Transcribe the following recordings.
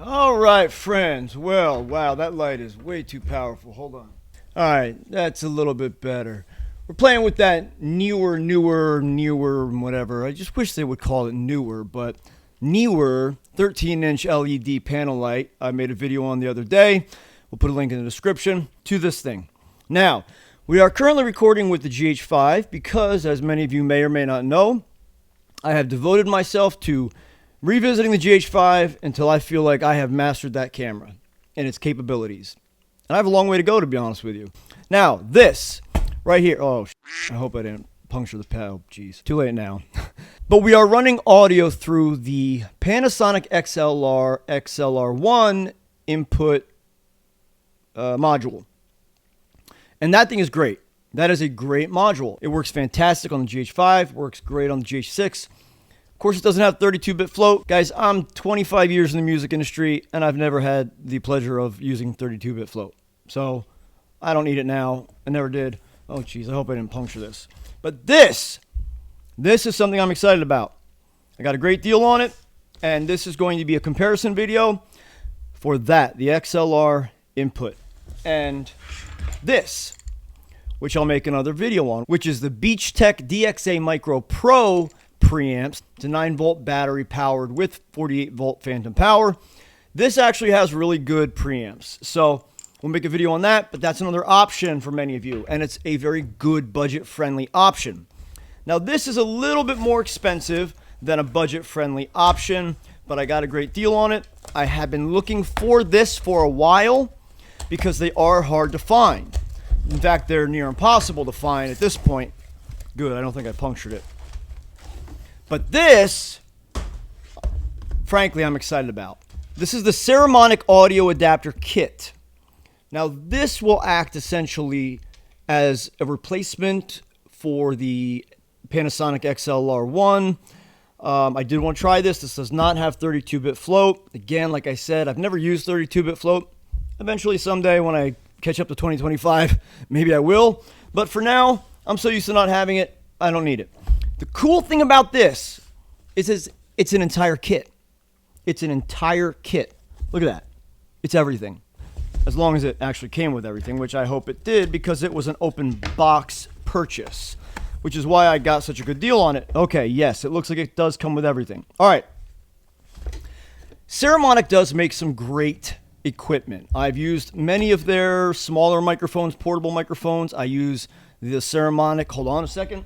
All right, friends. Well, wow, that light is way too powerful. Hold on. All right, that's a little bit better. We're playing with that newer, whatever. I just wish they would call it newer, but NEEWER 13-inch LED panel light. I made a video on the other day. We'll put a link in the description to this thing. Now, we are currently recording with the GH5 because, as many of you may or may not know, I have devoted myself to revisiting the GH5 until I feel like I have mastered that camera and its capabilities. And I have a long way to go, to be honest with you. Now, this right here. Oh, I hope I didn't puncture the pedal. Jeez, too late now. But we are running audio through the Panasonic XLR XLR1 input module. And that thing is great. That is a great module. It works fantastic on the GH5, works great on the GH6. Of course, it doesn't have 32-bit float. Guys, I'm 25 years in the music industry, and I've never had the pleasure of using 32-bit float. So I don't need it now. I never did. Oh, jeez, I hope I didn't puncture this. But this is something I'm excited about. I got a great deal on it, and this is going to be a comparison video for that, the XLR input. And this, which I'll make another video on, which is the Beachtech DXA Micro Pro preamps. It's a 9-volt battery powered with 48-volt phantom power. This actually has really good preamps. So we'll make a video on that, but that's another option for many of you, and it's a very good budget-friendly option. Now, this is a little bit more expensive than a budget-friendly option, but I got a great deal on it. I have been looking for this for a while because they are hard to find. In fact, they're near impossible to find at this point. Good, I don't think I punctured it. But this, frankly, I'm excited about. This is the Saramonic audio adapter kit. Now, this will act essentially as a replacement for the Panasonic XLR1. I did want to try this. This does not have 32-bit float. Again, like I said, I've never used 32-bit float. Eventually, someday, when I catch up to 2025, maybe I will. But for now, I'm so used to not having it, I don't need it. The cool thing about this is it's an entire kit. It's an entire kit. Look at that. It's everything. As long as it actually came with everything, which I hope it did because it was an open box purchase, which is why I got such a good deal on it. Okay, yes, it looks like it does come with everything. All right. Saramonic does make some great equipment. I've used many of their smaller microphones, portable microphones. I use the Saramonic. Hold on a second.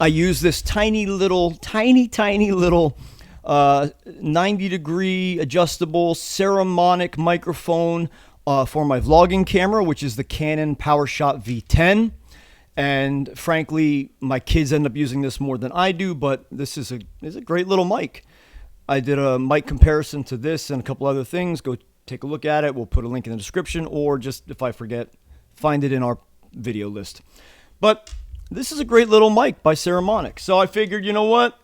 I use this tiny little 90-degree adjustable Saramonic microphone for my vlogging camera, which is the Canon PowerShot V10. And frankly, my kids end up using this more than I do, but this is a great little mic. I did a mic comparison to this and a couple other things. Go take a look at it. We'll put a link in the description, or just, if I forget, find it in our video list. But this is a great little mic by Saramonic. So I figured, you know what?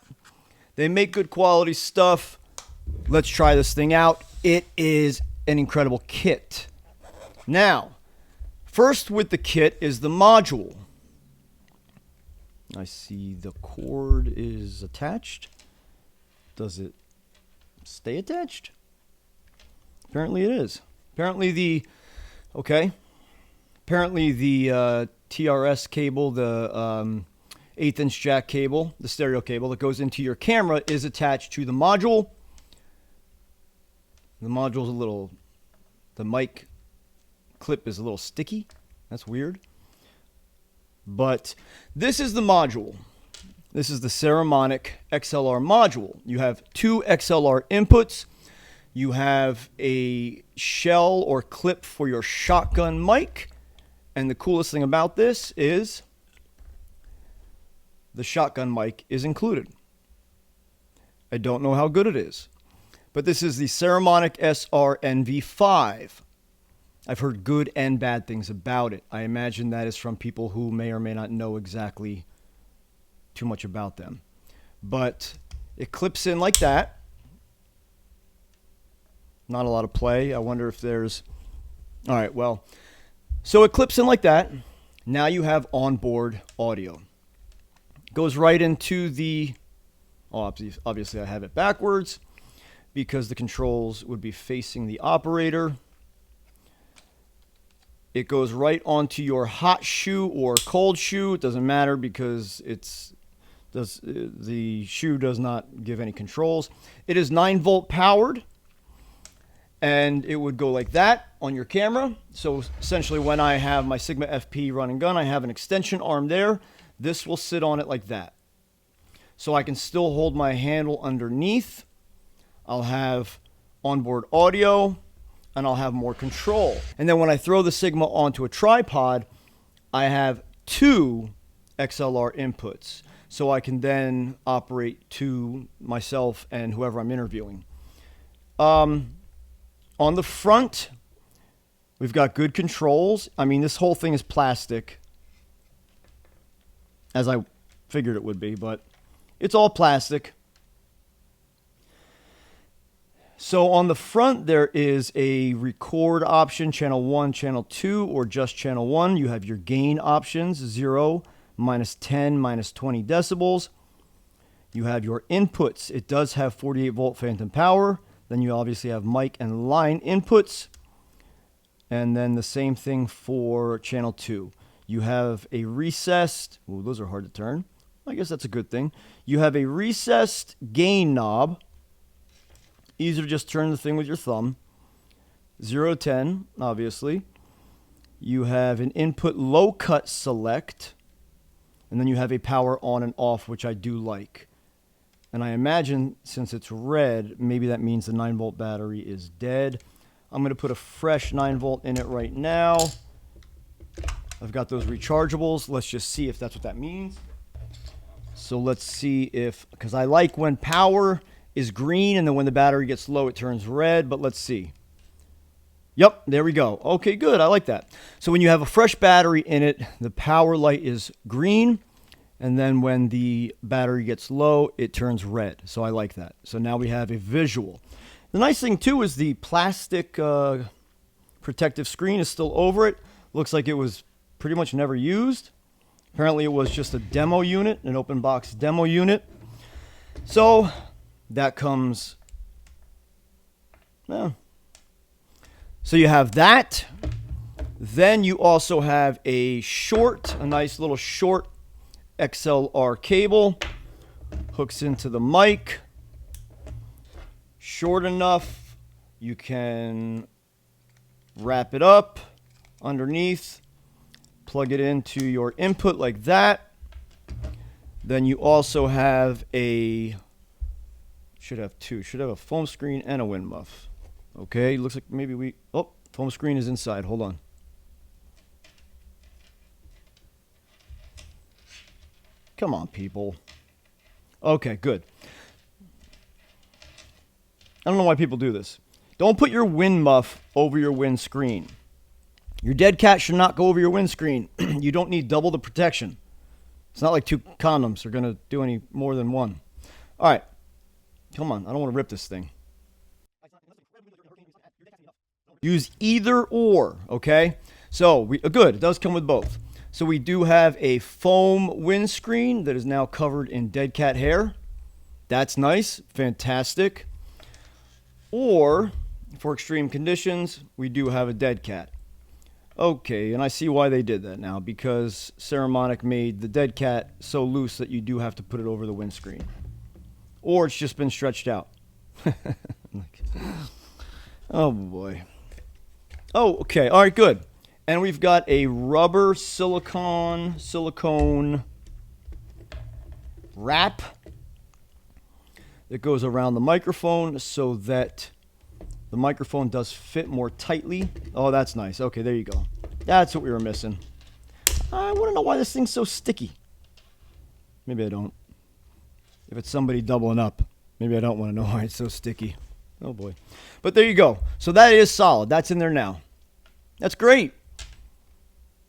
They make good quality stuff. Let's try this thing out. It is an incredible kit. Now, first with the kit is the module. I see the cord is attached. Does it stay attached? Apparently it is. Apparently the TRS cable, the 1/8-inch jack cable, the stereo cable that goes into your camera, is attached to the module. The module's the mic clip is a little sticky. That's weird. But this is the module. This is the Saramonic XLR module. You have two XLR inputs. You have a shell or clip for your shotgun mic. And the coolest thing about this is the shotgun mic is included. I don't know how good it is, but this is the Saramonic SRNV5. I've heard good and bad things about it. I imagine that is from people who may or may not know exactly too much about them. But it clips in like that. Not a lot of play. I wonder if there's... All right, well, so it clips in like that. Now you have onboard audio. Goes right into the... Oh, obviously I have it backwards. because the controls would be facing the operator. It goes right onto your hot shoe or cold shoe. It doesn't matter because the shoe does not give any controls. It is 9-volt powered, and it would go like that on your camera. So essentially when I have my Sigma FP run and gun, I have an extension arm there. This will sit on it like that. So I can still hold my handle underneath. I'll have onboard audio, and I'll have more control. And then when I throw the Sigma onto a tripod, I have 2 XLR inputs. So I can then operate to myself and whoever I'm interviewing. On the front, we've got good controls. I mean, this whole thing is plastic, as I figured it would be, but it's all plastic. So on the front, there is a record option, channel 1, channel 2, or just channel 1. You have your gain options, 0, -10, -20 decibels. You have your inputs. It does have 48-volt phantom power. Then you obviously have mic and line inputs. And then the same thing for channel 2. You have a recessed, ooh, those are hard to turn. I guess that's a good thing. You have a recessed gain knob. Easier to just turn the thing with your thumb. 0 to 10, obviously. You have an input low cut select. And then you have a power on and off, which I do like. And I imagine since it's red, maybe that means the 9-volt battery is dead. I'm going to put a fresh 9-volt in it right now. I've got those rechargeables. Let's just see if that's what that means. So let's see if, because I like when power is green, and then when the battery gets low, it turns red, but let's see. Yep, there we go. Okay, good, I like that. So when you have a fresh battery in it, the power light is green, and then when the battery gets low, it turns red. So I like that. So now we have a visual. The nice thing, too, is the plastic protective screen is still over it. Looks like it was pretty much never used. Apparently, it was just a demo unit, an open box demo unit. So that comes, well, so you have that. Then you also have a nice little short XLR cable. Hooks into the mic. Short enough, you can wrap it up underneath. Plug it into your input like that. Then you also have should have a foam screen and a wind muff. Okay, looks like maybe foam screen is inside. Hold on. Come on, people. Okay, good. I don't know why people do this. Don't put your wind muff over your windscreen. Your dead cat should not go over your windscreen. You don't need double the protection. It's not like 2 condoms are going to do any more than 1. All right. Come on. I don't want to rip this thing. Use either or, okay? So, good. It does come with both. So we do have a foam windscreen that is now covered in dead cat hair. That's nice. Fantastic. Or, for extreme conditions, we do have a dead cat. Okay, and I see why they did that now, because Saramonic made the dead cat so loose that you do have to put it over the windscreen. Or it's just been stretched out. Oh, boy. Oh, okay. All right, good. And we've got a rubber silicone wrap that goes around the microphone so that the microphone does fit more tightly. Oh, that's nice. Okay, there you go. That's what we were missing. I want to know why this thing's so sticky. Maybe I don't. If it's somebody doubling up, maybe I don't want to know why it's so sticky. Oh, boy. But there you go. So that is solid. That's in there now. That's great.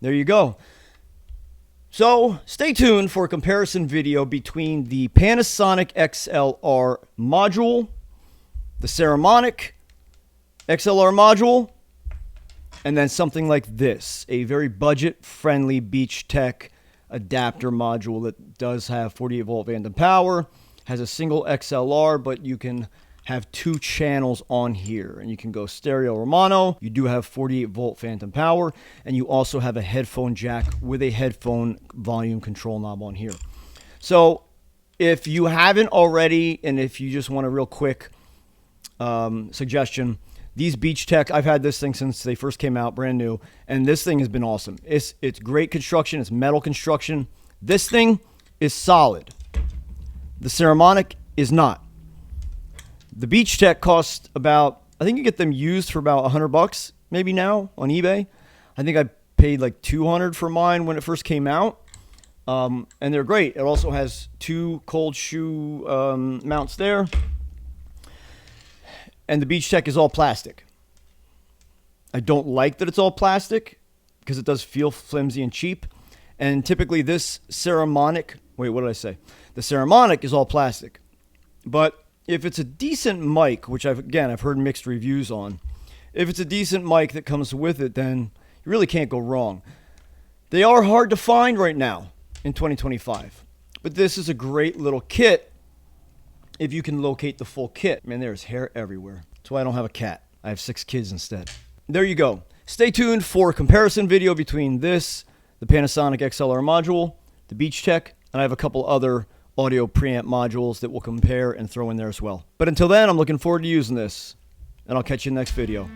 There you go. So stay tuned for a comparison video between the Panasonic XLR module, the Saramonic XLR module, and then something like this, a very budget-friendly Beach Tech adapter module that does have 48-volt phantom power, has a single XLR, but you can have 2 channels on here, and you can go stereo or mono. You do have 48-volt phantom power, and you also have a headphone jack with a headphone volume control knob on here. So if you haven't already, and if you just want a real quick suggestion, these Beach Tech, I've had this thing since they first came out, brand new, and this thing has been awesome. It's great construction. It's metal construction. This thing is solid. The Saramonic is not. The Beach Tech cost about, I think you get them used for about $100 maybe now on eBay. I think I paid like $200 for mine when it first came out. And they're great. It also has 2 cold shoe mounts there. And the Beach Tech is all plastic. I don't like that it's all plastic because it does feel flimsy and cheap. And typically this Saramonic, wait, what did I say? The Saramonic is all plastic. But if it's a decent mic, which I've heard mixed reviews on, if it's a decent mic that comes with it, then you really can't go wrong. They are hard to find right now in 2025, but this is a great little kit if you can locate the full kit. Man, there's hair everywhere. That's why I don't have a cat. I have 6 kids instead. There you go. Stay tuned for a comparison video between this, the Panasonic XLR module, the Beach Tech, and I have a couple other audio preamp modules that we'll compare and throw in there as well. But until then, I'm looking forward to using this, and I'll catch you in the next video.